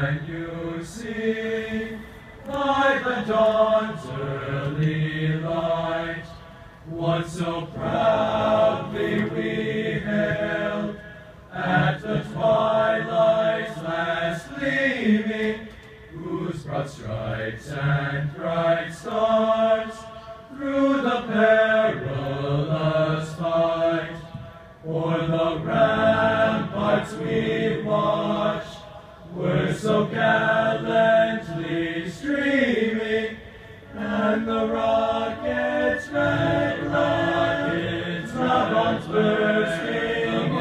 can you see by the dawn's early light what so proudly we hailed at the twilight's last gleaming, whose broad stripes and bright stars through the perilous fight o'er the ramparts we watched were so gallantly streaming, and the rockets, red rockets, the bombs bursting,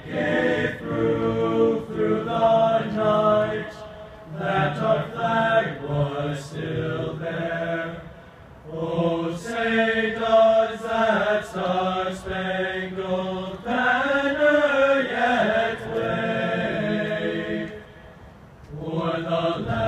gave proof through the night that our flag was still there. Oh, say does that star-spangled banner yet wave o'er the land